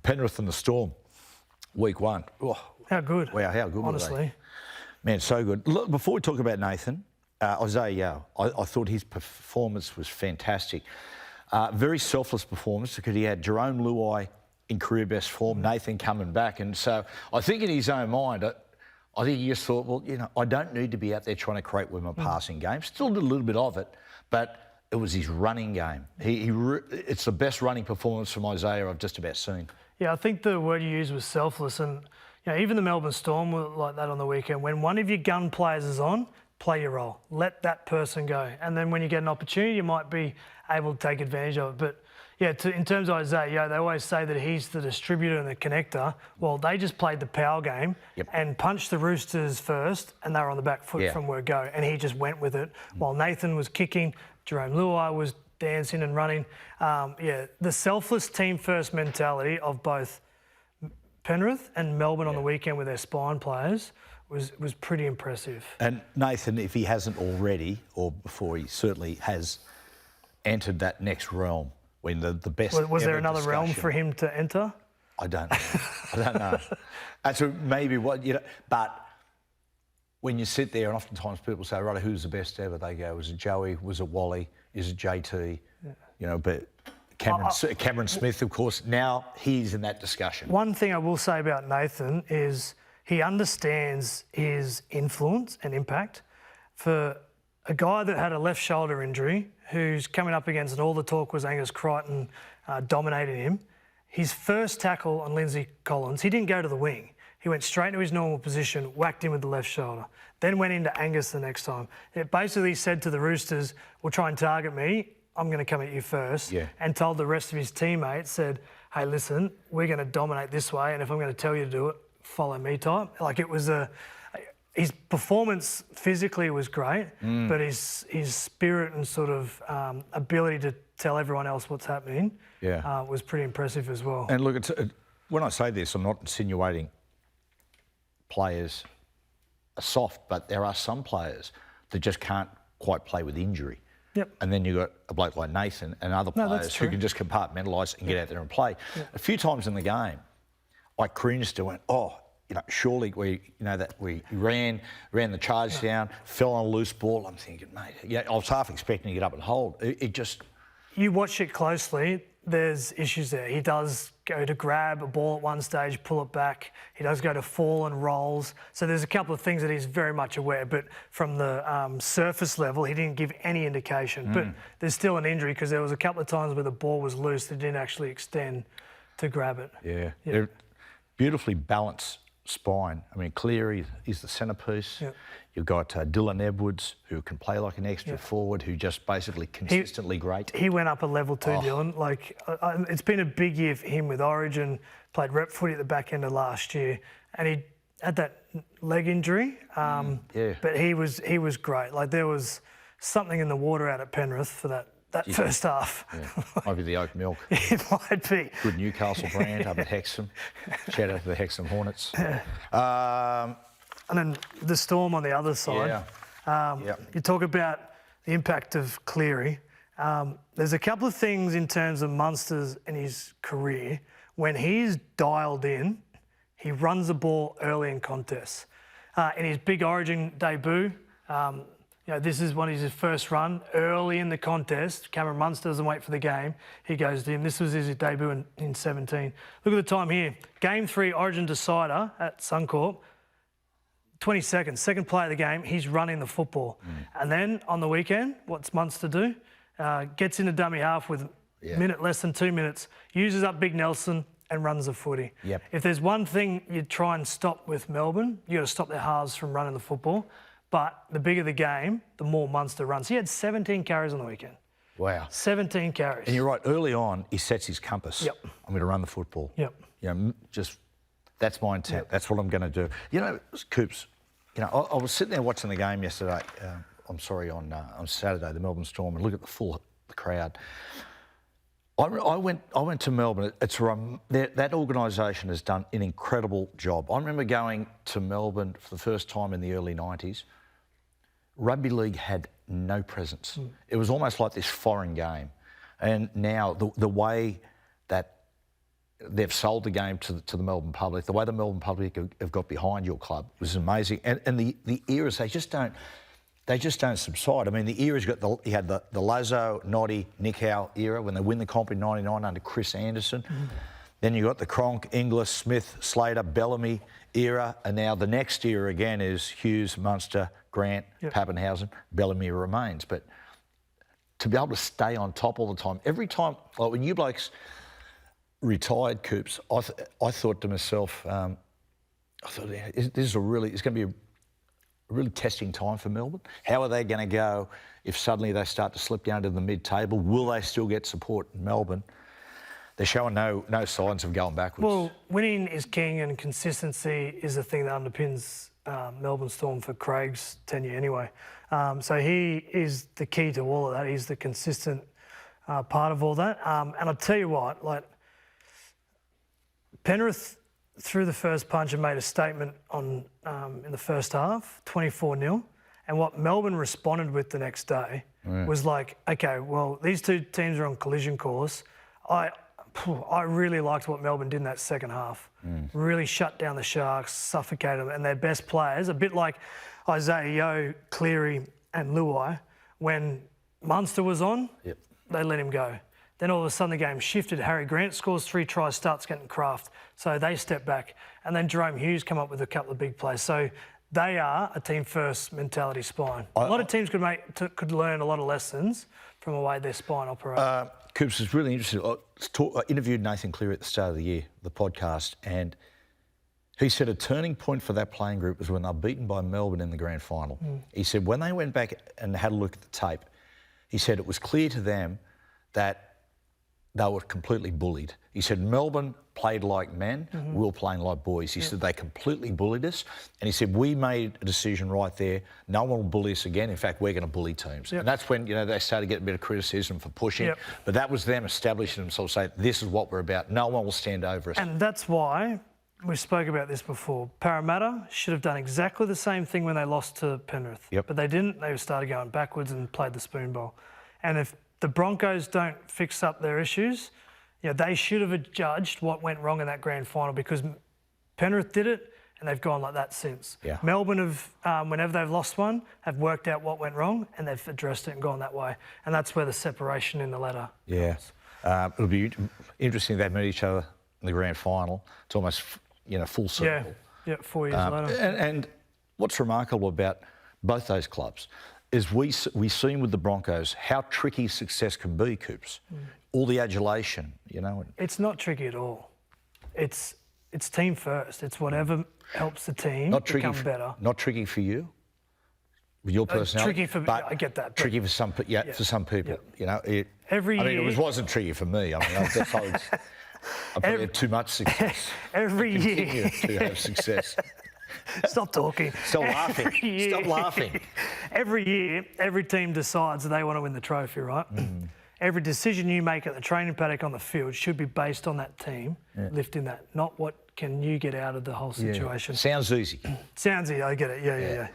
Penrith and the Storm, week 1. Oh, how good. Wow, how good honestly. were they? Man, so good. Look, before we talk about Nathan, Isaiah, I thought his performance was fantastic. Very selfless performance because he had Jerome Luai in career best form, Nathan coming back. And so I think in his own mind, I think he just thought, well, you know, I don't need to be out there trying to create with my passing game. Still did a little bit of it, but it was his running game. It's the best running performance from Isaiah I've just about seen. Yeah, I think the word you used was selfless. And you know, even the Melbourne Storm were like that on the weekend. When one of your gun players is on, play your role. Let that person go. And then when you get an opportunity, you might be able to take advantage of it. But yeah, in terms of Isaiah, they always say that he's the distributor and the connector. Well, they just played the power game and punched the Roosters first, and they were on the back foot from word go, and he just went with it. While Nathan was kicking, Jerome Luai was dancing and running. The selfless team-first mentality of both Penrith and Melbourne on the weekend with their spine players was pretty impressive. And Nathan, if he hasn't already, or before he certainly has entered that next realm, when the best was there another realm for him to enter? I don't know. I don't know. That's maybe what, you know, but when you sit there and oftentimes people say, right, who's the best ever? They go, was it Joey? Was it Wally? Is it JT? Yeah. You know, but Cameron Smith, of course, now he's in that discussion. One thing I will say about Nathan is he understands his influence and impact. For a guy that had a left shoulder injury, who's coming up against, and all the talk was Angus Crichton dominating him. His first tackle on Lindsay Collins, he didn't go to the wing. He went straight to his normal position, whacked him with the left shoulder, then went into Angus the next time. It basically said to the Roosters, well, try and target me, I'm going to come at you first, and told the rest of his teammates, said, hey, listen, we're going to dominate this way, and if I'm going to tell you to do it, follow me type. Like, it was his performance physically was great, but his spirit and sort of ability to tell everyone else what's happening was pretty impressive as well. And look, when I say this, I'm not insinuating players are soft, but there are some players that just can't quite play with injury. Yep. And then you've got a bloke like Nathan and other players who can just compartmentalise and get out there and play. A few times in the game, I cringed and went, oh, you know, surely we ran the charge down, fell on a loose ball. I'm thinking, mate, I was half expecting to get up and hold. It just... You watch it closely, there's issues there. He does go to grab a ball at one stage, pull it back. He does go to fall and rolls. So there's a couple of things that he's very much aware, but from the surface level, he didn't give any indication. But there's still an injury because there was a couple of times where the ball was loose that didn't actually extend to grab it. Yeah. They're beautifully balanced spine. I mean, Cleary is the centrepiece. Yep. You've got Dylan Edwards, who can play like an extra forward, who just basically consistently great. He went up a level too, Dylan. Like, it's been a big year for him with Origin, played rep footy at the back end of last year, and he had that leg injury. But he was great. Like, there was something in the water out at Penrith for that first half. Yeah. Might be the oat milk. It might be. Good Newcastle brand up at Hexham. Shout out to the Hexham Hornets. And then the Storm on the other side. You talk about the impact of Cleary. There's a couple of things in terms of Munster's in his career. When he's dialed in, he runs the ball early in contests. In his big Origin debut, this is his first run early in the contest. Cameron Munster doesn't wait for the game. He goes in. This was his debut in 17. Look at the time here. Game 3, Origin decider at Suncorp. 20 seconds, second play of the game, he's running the football. And then on the weekend, what's Munster do? Gets into dummy half with less than 2 minutes, uses up Big Nelson and runs the footy. Yep. If there's one thing you'd try and stop with Melbourne, you got to stop their halves from running the football. But the bigger the game, the more Munster runs. He had 17 carries on the weekend. Wow. 17 carries. And you're right, early on, he sets his compass. Yep. I'm going to run the football. Yep. You know, just, that's my intent. Yep. That's what I'm going to do. You know, Coops, you know, I was sitting there watching the game yesterday, on Saturday, the Melbourne Storm, and look at the crowd. I went to Melbourne. That organisation has done an incredible job. I remember going to Melbourne for the first time in the early 90s. Rugby league had no presence. It was almost like this foreign game. And now the way that they've sold the game to the Melbourne public. The way the Melbourne public have got behind your club was amazing. And the eras, they just don't subside. I mean, the era's got you had the Lazo, Noddy, Nick Howe era when they win the comp in '99 under Chris Anderson. Then you got the Cronk, Inglis, Smith, Slater, Bellamy era, and now the next era again is Hughes, Munster, Grant, Pappenhausen. Bellamy remains, but to be able to stay on top all the time, every time, like when you blokes retired, Coops, I thought to myself, it's going to be a really testing time for Melbourne. How are they going to go if suddenly they start to slip down to the mid-table? Will they still get support in Melbourne? They're showing no signs of going backwards. Well, winning is king and consistency is the thing that underpins Melbourne Storm for Craig's tenure anyway. So he is the key to all of that. He's the consistent part of all that. And I'll tell you what, like Penrith threw the first punch and made a statement on in the first half, 24-0. And what Melbourne responded with the next day was like, okay, well, these two teams are on collision course. I really liked what Melbourne did in that second half. Really shut down the Sharks, suffocated them, and their best players, a bit like Isaiah Yeo, Cleary and Luai, when Munster was on, they let him go. Then all of a sudden the game shifted. Harry Grant scores 3 tries, starts getting craft. So they step back. And then Jerome Hughes come up with a couple of big plays. So they are a team-first mentality spine. A lot of teams could learn a lot of lessons from the way their spine operates. Coops, is really interesting. I interviewed Nathan Cleary at the start of the year, the podcast, and he said a turning point for that playing group was when they were beaten by Melbourne in the grand final. He said when they went back and had a look at the tape, he said it was clear to them that they were completely bullied. He said Melbourne played like men, we were playing like boys. He said they completely bullied us. And he said we made a decision right there, no one will bully us again. In fact, we're going to bully teams. And that's when, they started getting a bit of criticism for pushing. But that was them establishing themselves, saying this is what we're about. No one will stand over us. And that's why, we spoke about this before, Parramatta should have done exactly the same thing when they lost to Penrith. But they didn't. They started going backwards and played the spoon bowl. And if the Broncos don't fix up their issues, they should have judged what went wrong in that grand final, because Penrith did it and they've gone like that since. Melbourne have, whenever they've lost one, have worked out what went wrong and they've addressed it and gone that way. And that's where the separation in the ladder comes. It'll be interesting they meet each other in the grand final. It's almost, full circle. 4 years later. And what's remarkable about both those clubs is we've seen with the Broncos how tricky success can be, Coops. All the adulation, It's not tricky at all. It's team first. It's whatever helps the team become better. Not tricky for you, with your personality. Tricky for me, I get that. Tricky for some, for some people. Every year, it wasn't tricky for me. I probably had too much success. Every year to have success. Stop talking. Stop laughing. Stop laughing. Every year, every team decides that they want to win the trophy, right? Every decision you make at the training paddock on the field should be based on that team lifting that, not what can you get out of the whole situation. Sounds easy. Sounds easy, I get it. Yeah.